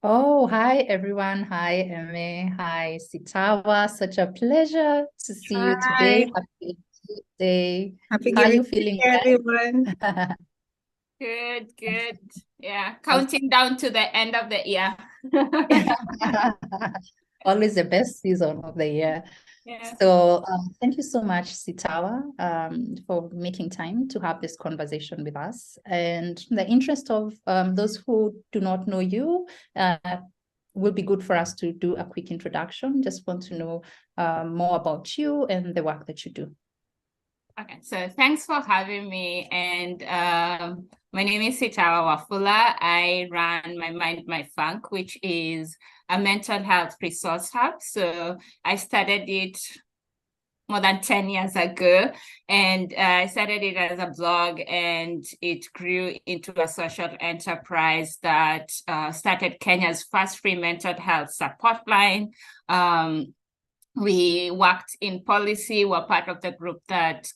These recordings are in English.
Oh, hi everyone. Hi, Emmy. Hi, Sitawa. Such a pleasure to see you Hi, today. Happy Tuesday. happy How are Giving you feeling, Tuesday, everyone. guys? Good, good. Yeah, counting down to the end of the year. Always the best season of the year. Yeah. So, thank you so much, Sitawa, for making time to have this conversation with us. And in the interest of those who do not know you, uh, will be good for us to do a quick introduction. Just want to know more about you and the work that you do. Okay, so thanks for having me. And my name is Sitawa Wafula. I run My Mind, My Funk, which is a mental health resource hub. So I started it more than 10 years ago. And I started it as a blog, and it grew into a social enterprise that started Kenya's first free mental health support line. We worked in policy. We're part of the group that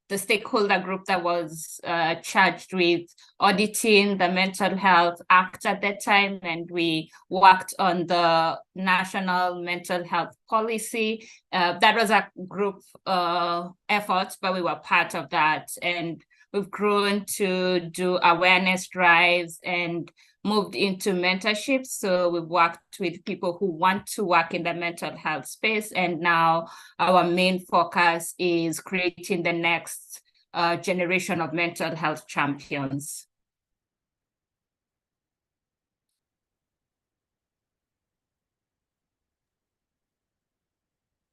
the stakeholder group that was charged with auditing the Mental Health Act at that time, and we worked on the national mental health policy. That was a group effort, but we were part of that, and we've grown to do awareness drives and moved into mentorship. So we've worked with people who want to work in the mental health space. And now our main focus is creating the next generation of mental health champions.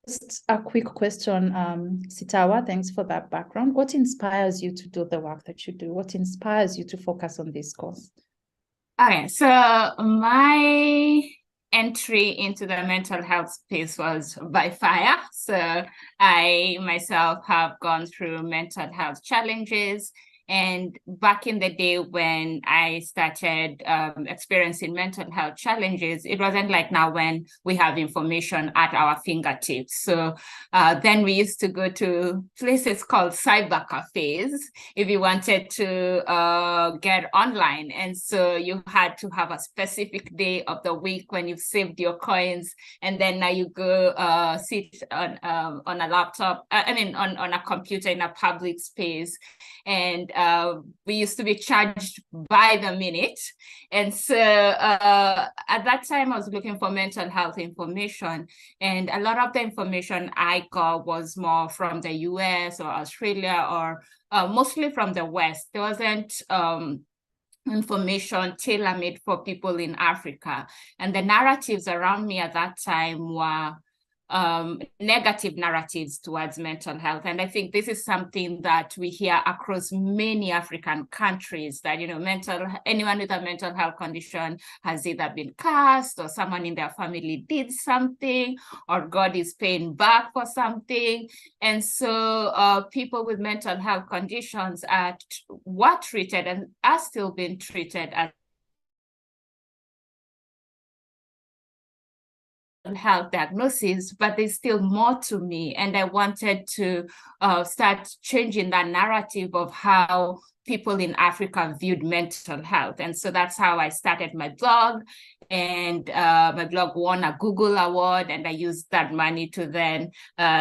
Just a quick question, Sitawa. Thanks for that background. What inspires you to do the work that you do? What inspires you to focus on this cause? Okay, so my entry into the mental health space was by fire. So I myself have gone through mental health challenges. And back in the day when I started experiencing mental health challenges, it wasn't like now when we have information at our fingertips. So then we used to go to places called cyber cafes if you wanted to get online. And so you had to have a specific day of the week when you've saved your coins, and then now you go sit on a laptop, on a computer in a public space. And we used to be charged by the minute. And so at that time, I was looking for mental health information. And a lot of the information I got was more from the US or Australia, or mostly from the West. There wasn't information tailor-made for people in Africa. And the narratives around me at that time were negative narratives towards mental health. And I think this is something that we hear across many African countries, that, anyone with a mental health condition has either been cursed, or someone in their family did something, or God is paying back for something. And so people with mental health conditions were treated and are still being treated as health diagnosis, but there's still more to me. And I wanted to start changing that narrative of how people in Africa viewed mental health. And so that's how I started my blog. And my blog won a Google Award, and I used that money to then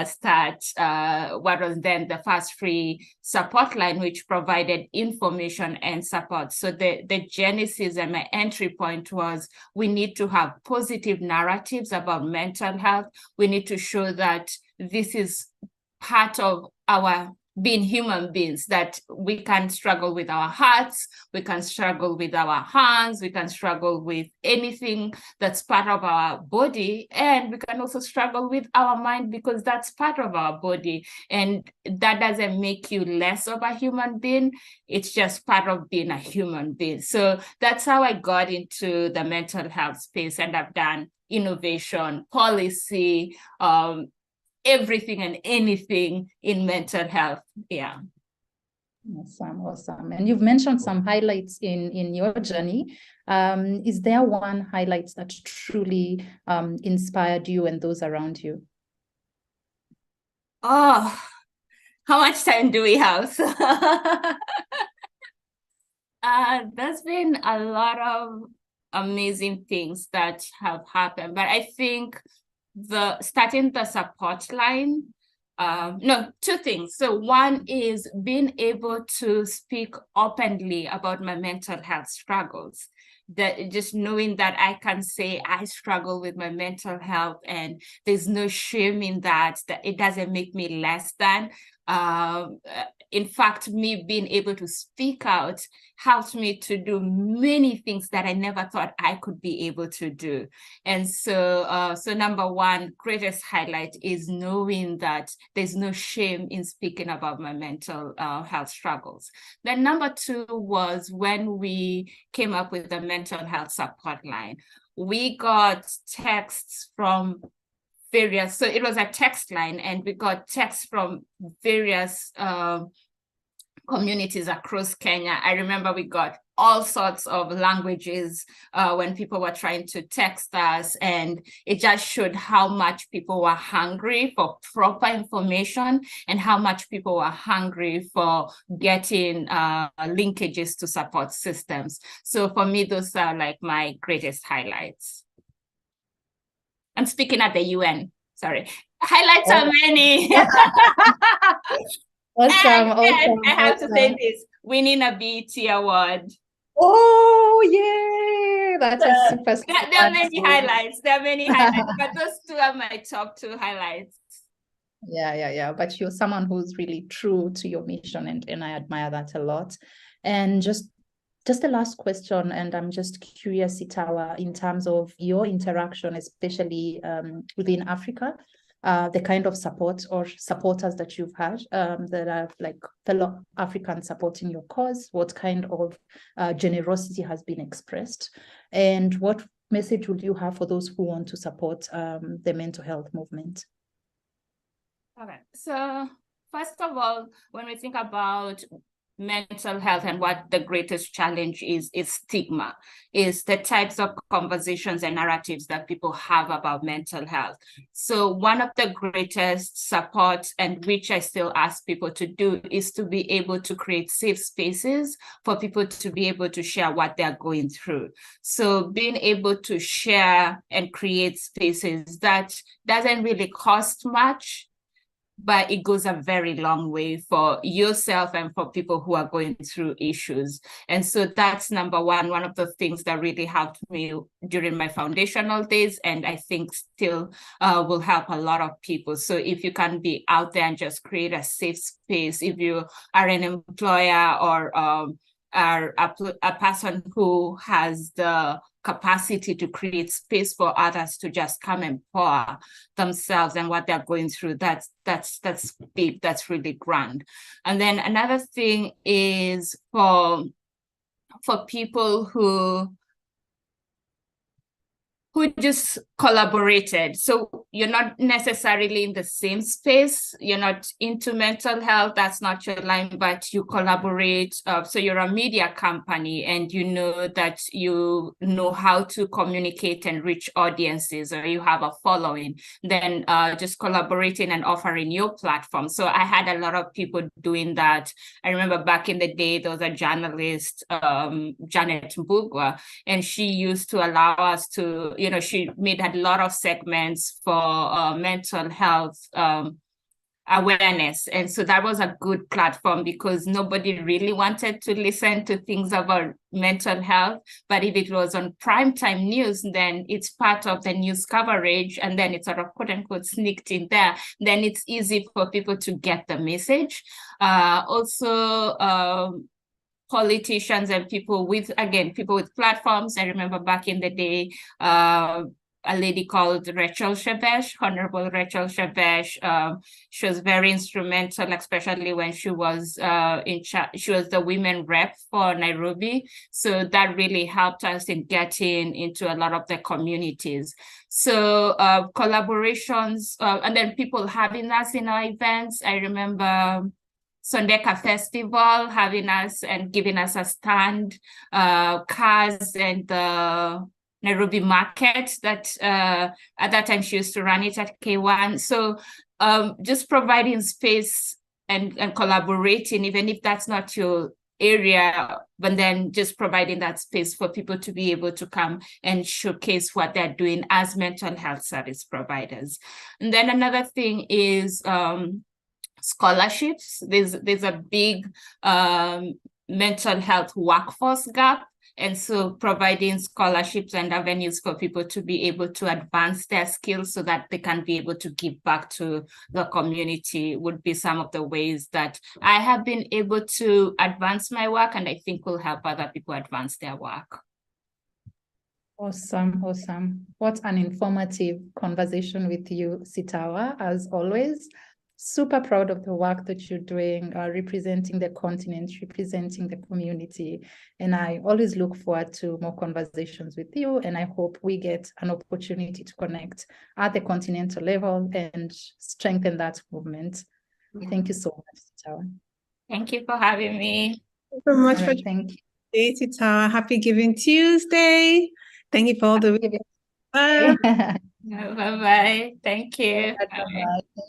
start what was then the first free support line, which provided information and support. So the genesis and my entry point was, we need to have positive narratives about mental health. We need to show that this is part of our being human beings, that we can struggle with our hearts, we can struggle with our hands, we can struggle with anything that's part of our body, and we can also struggle with our mind, because that's part of our body. And that doesn't make you less of a human being, it's just part of being a human being. So that's how I got into the mental health space, and I've done innovation, policy, everything and anything in mental health. Yeah. Awesome. And you've mentioned some highlights in your journey. Is there one highlight that truly inspired you and those around you? Oh, how much time do we have? There's been a lot of amazing things that have happened. But I think starting the support line, no, two things. So one is being able to speak openly about my mental health struggles. That just knowing that I can say I struggle with my mental health and there's no shame in that it doesn't make me less than. In fact, me being able to speak out helped me to do many things that I never thought I could be able to do. And so, so number one, greatest highlight is knowing that there's no shame in speaking about my mental health struggles. Then number two was when we came up with the mental health support line. We got texts from various, so it was a text line, and we got texts from various communities across Kenya. I remember we got all sorts of languages when people were trying to text us, and it just showed how much people were hungry for proper information and how much people were hungry for getting linkages to support systems. So for me, those are like my greatest highlights. I'm speaking at the UN, sorry. Highlights are many. Awesome. I have to say this, winning a BET award. Oh, yay! That is super. There are many highlights. There are many highlights, but those two are my top two highlights. Yeah. But you're someone who's really true to your mission, and I admire that a lot. And just the last question, and I'm just curious, Sitawa, in terms of your interaction, especially within Africa, the kind of support or supporters that you've had that are like fellow Africans supporting your cause, what kind of generosity has been expressed, and what message would you have for those who want to support the mental health movement? Okay, so first of all, when we think about mental health and what the greatest challenge is stigma, is the types of conversations and narratives that people have about mental health. So one of the greatest support, and which I still ask people to do, is to be able to create safe spaces for people to be able to share what they're going through. So being able to share and create spaces that doesn't really cost much, but it goes a very long way for yourself and for people who are going through issues. And so that's number one of the things that really helped me during my foundational days, and I think still will help a lot of people. So if you can be out there and just create a safe space, if you are an employer or are a person who has the capacity to create space for others to just come and pour themselves and what they're going through, that's big, that's really grand. And then another thing is for people who just collaborated. So you're not necessarily in the same space, you're not into mental health, that's not your line, but you collaborate. So you're a media company and you know that you know how to communicate and reach audiences, or you have a following, then just collaborating and offering your platform. So I had a lot of people doing that. I remember back in the day, there was a journalist, Janet Mbugwa, and she used to allow us to, she made a lot of segments for mental health awareness. And so that was a good platform because nobody really wanted to listen to things about mental health. But if it was on primetime news, then it's part of the news coverage, and then it's sort of quote unquote sneaked in there. Then it's easy for people to get the message. Also, politicians and people with platforms. I remember back in the day, a lady called Rachel Shebesh, Honorable Rachel Shebesh. She was very instrumental, especially when she was she was the women rep for Nairobi. So that really helped us in getting into a lot of the communities. So collaborations, and then people having us in our events. I remember Sondeka Festival having us and giving us a stand, cars and the Nairobi market that at that time she used to run it at K1. So just providing space and collaborating, even if that's not your area, but then just providing that space for people to be able to come and showcase what they're doing as mental health service providers. And then another thing is scholarships. There's a big mental health workforce gap. And so providing scholarships and avenues for people to be able to advance their skills so that they can be able to give back to the community would be some of the ways that I have been able to advance my work, and I think will help other people advance their work. Awesome, awesome. What an informative conversation with you, Sitawa, as always. Super proud of the work that you're doing, representing the continent, representing the community. And I always look forward to more conversations with you. And I hope we get an opportunity to connect at the continental level and strengthen that movement. Yeah. Thank you so much, Sitawa. Thank you for having me. Thank you so much for thank you. Sitawa. Happy Giving Tuesday. Thank you for all the Bye-bye. Thank you. Bye-bye.